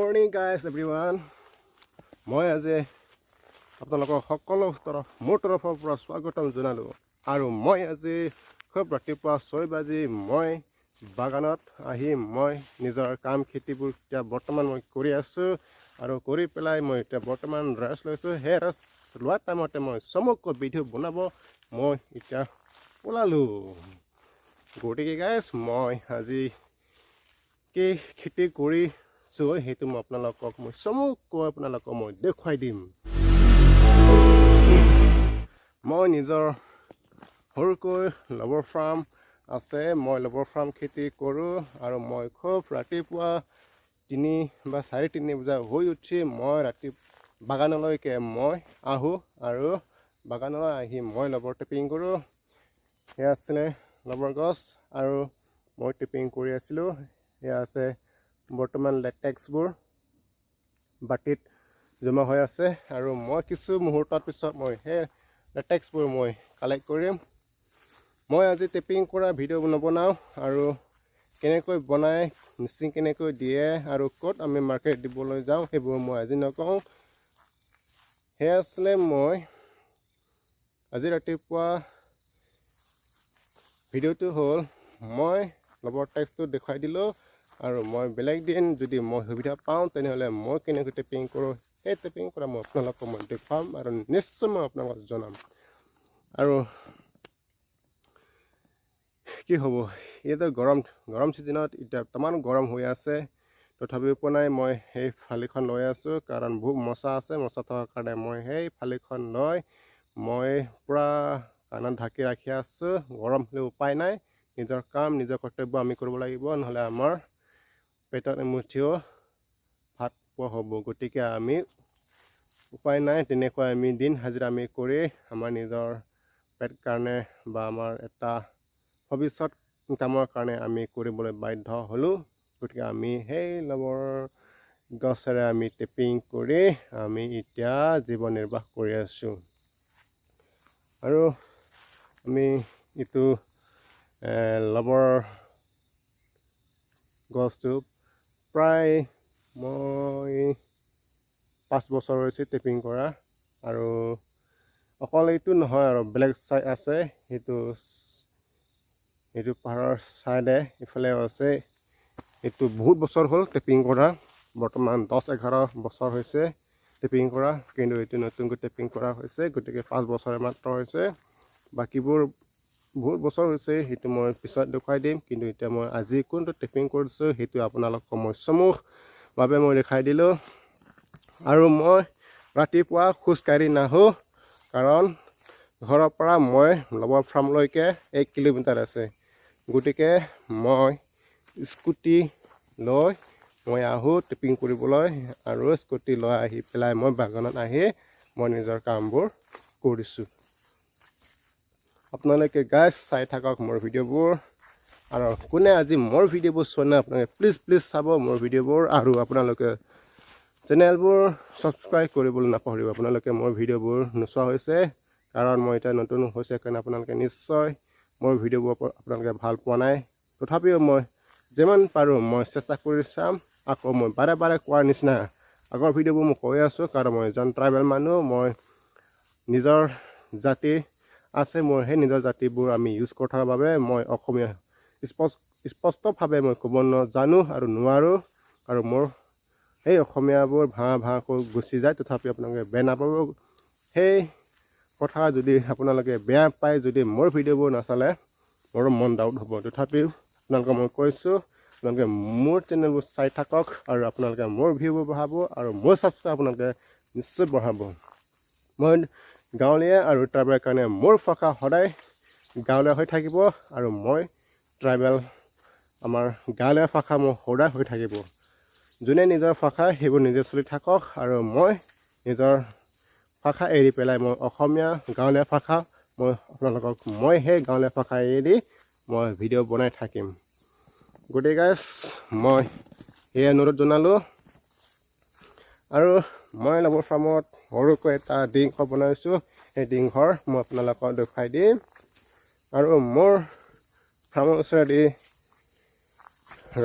morning guys everyone. মই আজি আপোনালোকক সকলো মোৰ তৰফৰ পৰা স্বাগতম জনালো আৰু মই আজি খুব ৰাতিপুৱা 6 বাজি মই বাগানত আহি মই নিজৰ কাম খেতিবোৰ এতিয়া বৰ্তমান মই কৰি আছো আৰু কৰি পেলাই মই এতিয়া বৰ্তমান ৰেষ্ট লৈছো হে ৰেষ্ট লোৱা টাইমতে মই সমুকoi ভিডিঅ' বনাব মই এতিয়া ওলালো গতিকে গাইস মই আজি কি খেতি কৰি সেইটো মই আপোনালোকক মই সমুকoi আপোনালোকক মই দেখুৱাই দিম মই নিজৰ সৰুকৈ লবৰ ফাৰ্ম আছে মই লবৰ ফাৰ্ম খেতি কৰোঁ আৰু মই খুব ৰাতিপুৱা 3 বা 3:30 বজা হৈ উঠি মই ৰাতি বাগানলৈকে মই আহো আৰু বাগানলৈ আহি মই লবৰ টেপিং কৰোঁ এয়া আছে লবৰ গছ আৰু মই টেপিং কৰি আছিলোঁ এয়া আছে বৰ্তমান লেটেক্সবোৰ বাটিত জমা হৈ আছে আৰু মই কিছু মুহূৰ্তৰ পিছত মই হে লেটেক্সবোৰ মই কালেক্ট কৰিম মই আজি টেপিং কৰা ভিডিঅ' নবনাও আৰু কেনেকৈ বনাই মিক্সিং কেনেকৈ দিয়ে আৰু ক'ত আমি মাৰ্কেট দিবলৈ যাওঁ সেইবোৰ মই আজি নকওঁ হে আসলে মই আজি ৰাতিপুৱা ভিডিঅ'টো হ'ল মই লবৰ টেক্সটো দেখাই দিলো আৰু মই বেলেগ দিন যদি মই সুবিধা পাওঁ তেনেহলে মই কেনেকৈ টেপিং কৰোঁ সেই টেপিং কৰা মই আপোনালোকক মই দেখাম আৰু নিশ্চয় মই আপোনালোকক জনাম আৰু কি হ'ব এটা গৰম সিজনত এটা তামান গৰম হৈ আছে তথাপিও নাই মই সেই ফালিখন লৈ আছো কাৰণ বহুত মছা আছে মছা থকাৰ কাৰণে মই সেই ফালিখন লৈ মই পুৰা কাণত ঢাকি ৰাখি আছো গৰম হ'লে উপায় নাই নিজৰ কাম নিজৰ কৰ্তব্য আমি কৰিব লাগিব নহলে আমাৰ পেটত এমুঠিও ভাত পোৱা হ'ব গতিকে আমি উপায় নাই তেনেকৈ আমি দিন হাজিৰা আমি কৰি আমাৰ নিজৰ পেট কাৰণে বা আমাৰ এটা ভৱিষ্যত কামৰ কাৰণে আমি কৰিবলৈ বাধ্য হ'লো গতিকে আমি সেই লবৰ গছেৰে আমি টেপিং কৰি আমি এতিয়া জীৱন নিৰ্বাহ কৰি আছো আৰু আমি ইটো লবৰ গছটো প্ৰায় মই 5 বছৰ হৈছে টেপিং কৰা আৰু অকল এইটো নহয় আৰু বেলেগ চাই আছে সেইটো পাহাৰৰ চাইডে ইফালে আছে এইটো বহুত বছৰ হ'ল টেপিং কৰা বৰ্তমান 10-11 বছৰ হৈছে টেপিং কৰা কিন্তু এইটো নতুনকৈ টেপিং কৰা হৈছে গতিকে 5 বছৰ মাত্ৰ হৈছে বাকিবোৰ বহুত বছৰ হৈছে সেইটো মই পিছত দেখাই দিম কিন্তু এতিয়া মই আজি কোনটো টেপিং কৰিছো সেইটো আপোনালোকক মই সমুখভাৱে মই দেখাই দিলো আৰু মই ৰাতিপুৱা খোজ কাঢ়ি নাহো কাৰণ ঘৰৰ পৰা মই লবৰ ফাৰ্মলৈকে 1 কিলোমিটাৰ আছে গতিকে মই স্কুটি লৈ মই আহো টেপিং কৰিবলৈ আৰু স্কুটি লৈ আহি পেলাই মই বাগানত আহি মই নিজৰ কামবোৰ কৰিছো আপোনালোকে গাইস চাই থাকক মোৰ ভিডিঅ'বোৰ আৰু কোনে আজি মোৰ ভিডিঅ'বোৰ চোৱা নাই আপোনালোকে প্লিজ চাব মোৰ ভিডিঅ'বোৰ আৰু আপোনালোকে চেনেলবোৰ সাবস্ক্ৰাইব কৰিবলৈ নাপাহৰিব আপোনালোকে মোৰ ভিডিঅ'বোৰ নোচোৱা হৈছে কাৰণ মই এটা নতুন হৈছে কাৰণে আপোনালোকে নিশ্চয় মোৰ ভিডিঅ'বোৰ আপোনালোকে ভাল পোৱা নাই তথাপিও মই যেমান পাৰো মই চেষ্টা কৰি চাম আকৌ মই বাৰে কোৱাৰ নিচিনা আগৰ ভিডিঅ'বোৰ মই কৈ আছো কাৰণ মই এজন ট্ৰাইবেল মানুহ মই নিজৰ জাতি আছে মই সেই নিজৰ জাতিবোৰ আমি ইউজ কৰাৰ বাবে মই অসমীয়া স্পষ্টভাৱে মই ক'ব জানো আৰু নোৱাৰো আৰু মোৰ সেই অসমীয়াবোৰ ভাঁকৈ গুচি যায় তথাপি আপোনালোকে বেয়া নাপাব সেই কথা যদি আপোনালোকে বেয়া পায় যদি মোৰ ভিডিঅ'বোৰ নাচালে মোৰ মন ডাউট হ'ব তথাপিও আপোনালোকে মই কৈছো আপোনালোকে মোৰ চেনেলবোৰ চাই থাকক আৰু আপোনালোকে মোৰ ভিউবোৰ বঢ়াব আৰু মোৰ ছাবস্ক্ৰাইব আপোনালোকে নিশ্চয় বঢ়াব মই গাঁৱলীয়া আৰু ট্ৰাইবেল কাৰণে মোৰ ভাষা সদায় গাঁৱলীয়া হৈ থাকিব আৰু মই ট্ৰাইবেল আমাৰ গাঁৱলীয়া ভাষা মোৰ সদায় হৈ থাকিব যোনে নিজৰ ভাষা সেইবোৰ নিজে চলি থাকক আৰু মই নিজৰ ভাষা এৰি পেলাই মই অসমীয়া গাঁৱলীয়া ভাষা মই আপোনালোকক মই সেই গাঁৱলীয়া ভাষা এৰি মই ভিডিঅ' বনাই থাকিম গতিকে গাইস মই এই অনুৰোধ জনালো আৰু মই লবৰ ফাৰ্মত সৰুকৈ এটা ডিংঘৰ বনাইছো সেই ডিংঘৰ মই আপোনালোকক দেখাই দিম আৰু মোৰ ফাৰ্মৰ ওচৰেদি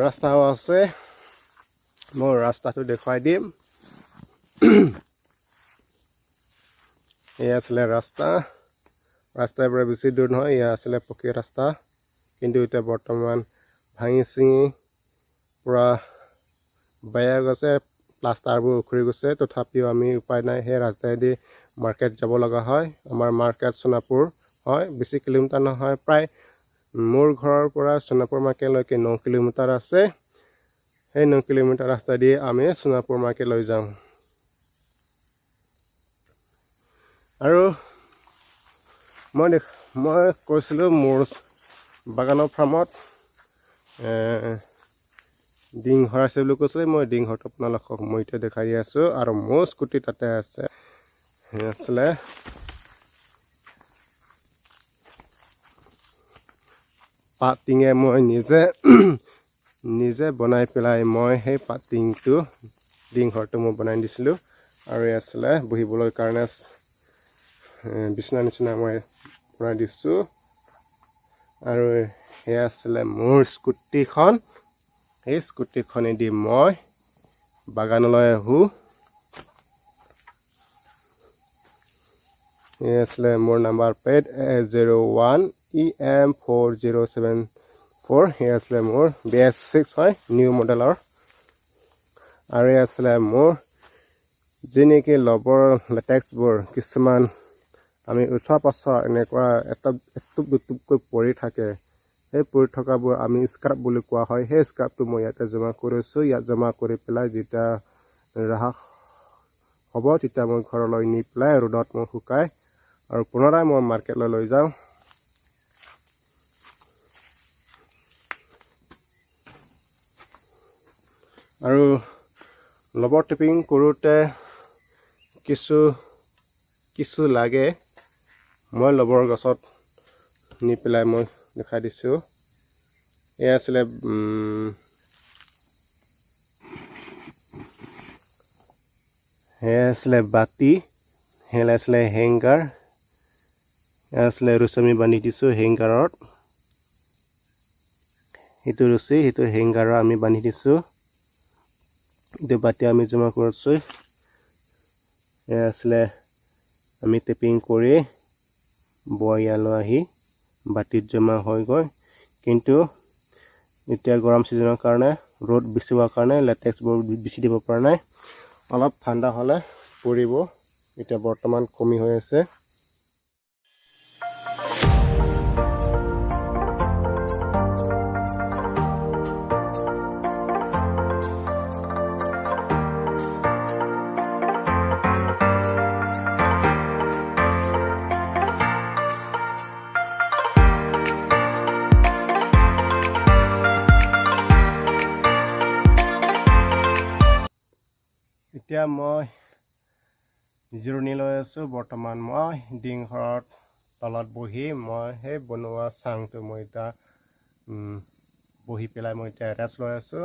ৰাস্তাও আছে মই ৰাস্তাটো দেখুৱাই দিম এয়া আছিলে ৰাস্তাৰ পৰা বেছি দূৰ নহয় এয়া আছিলে পকী ৰাস্তা কিন্তু এতিয়া বৰ্তমান ভাঙি চিঙি পুৰা বেয়া গৈছে প্লাষ্টাৰবোৰ উখৰি গৈছে তথাপিও আমি উপায় নাই সেই ৰাস্তাইদি মাৰ্কেট যাব লগা হয় আমাৰ মাৰ্কেট সোণাপুৰ হয় বেছি কিলোমিটাৰ নহয় প্ৰায় মোৰ ঘৰৰ পৰা সোণাপুৰ মাৰ্কেটলৈকে 9 কিলোমিটাৰ আছে সেই 9 কিলোমিটাৰ ৰাস্তা দি আমি সোণাপুৰ মাৰ্কেট লৈ যাম আৰু মই কৈছিলোঁ মোৰ বাগানৰ ফাৰ্মত ডিং ঘৰ আছে বুলি কৈছিলোঁ মই ডিং ঘৰটো আপোনালোকক মই এতিয়া দেখাই দি আছোঁ আৰু মোৰ স্কুটি তাতে আছে আছিলে পাটিঙে মই নিজে বনাই পেলাই মই সেই পাটিংটো ডিং ঘৰটো মই বনাই দিছিলোঁ আৰু এই আছিলে বহিবলৈ কাৰণে বিছনা নিচিনা মই বনাই দিছোঁ আৰু এয়া আছিলে মোৰ স্কুটিখন এই স্কুটিখনেদি মই বাগানলৈ আহোঁ এই আছিলে মোৰ নাম্বাৰ প্লেট A01 EM4074 এই আছিলে মোৰ BS6 হয় নিউ মডেলৰ আৰু এই আছিলে মোৰ যি নেকি লবৰ লেটেক্সবোৰ কিছুমান আমি উঠোৱা পাছত এনেকুৱা এটুপ দুটুপকৈ পৰি থাকে সেই পৰি থকাবোৰ আমি স্ক্ৰাব বুলি কোৱা হয় সেই স্ক্ৰাবটো মই ইয়াতে জমা কৰিছোঁ ইয়াত জমা কৰি পেলাই যেতিয়া ৰাখা হ'ব তেতিয়া মই ঘৰলৈ নি পেলাই ৰ'দত মই শুকাই আৰু পুনৰাই মই মাৰ্কেটলৈ লৈ যাওঁ আৰু লবৰ টেপিং কৰোঁতে কিছু লাগে মই লবৰ গছত নি পেলাই মই দেখাই দিছোঁ এয়া আছিলে বাতি সেয়া আছিলে হেংগাৰ এয়া আছিলে ৰছী আমি বান্ধি দিছোঁ হেংগাৰত সেইটো ৰছী সেইটো হেংগাৰত আমি বান্ধি দিছোঁ এইটো বাতি আমি জমা কৰিছোঁ এয়া আছিলে আমি টেপিং কৰি বয়ালৈ আহি বাতিত জমা হৈ গৈ কিন্তু এতিয়া গৰম ছিজনৰ কাৰণে ৰ'দ বেছি হোৱাৰ কাৰণে লেটেক্সবোৰ বেছি দিব পৰা নাই অলপ ঠাণ্ডা হ'লে পৰিব এতিয়া বৰ্তমান কমি হৈ আছে এতিয়া মই জিৰণি লৈ আছোঁ বৰ্তমান মই ডিং ঘৰত তলত বহি মই সেই বনোৱা চাংটো মই এতিয়া বহি পেলাই মই এতিয়া ৰেষ্ট লৈ আছোঁ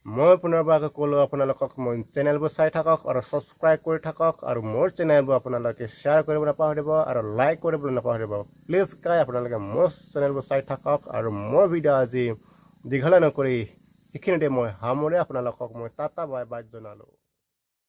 মই পুনৰবাৰ আকৌ ক'লোঁ আপোনালোকক মই চেনেলবোৰ চাই থাকক আৰু ছাবস্ক্ৰাইব কৰি থাকক আৰু মোৰ চেনেলবোৰ আপোনালোকে শ্বেয়াৰ কৰিব নাপাহৰিব আৰু লাইক কৰিবলৈ নাপাহৰিব প্লিজ গাই আপোনালোকে মোৰ চেনেলবোৰ চাই থাকক আৰু মোৰ ভিডিঅ' আজি দীঘলীয়া নকৰি এইখিনিতে মই সামৰি আপোনালোকক মই টাটা বাই বাই জনালোঁ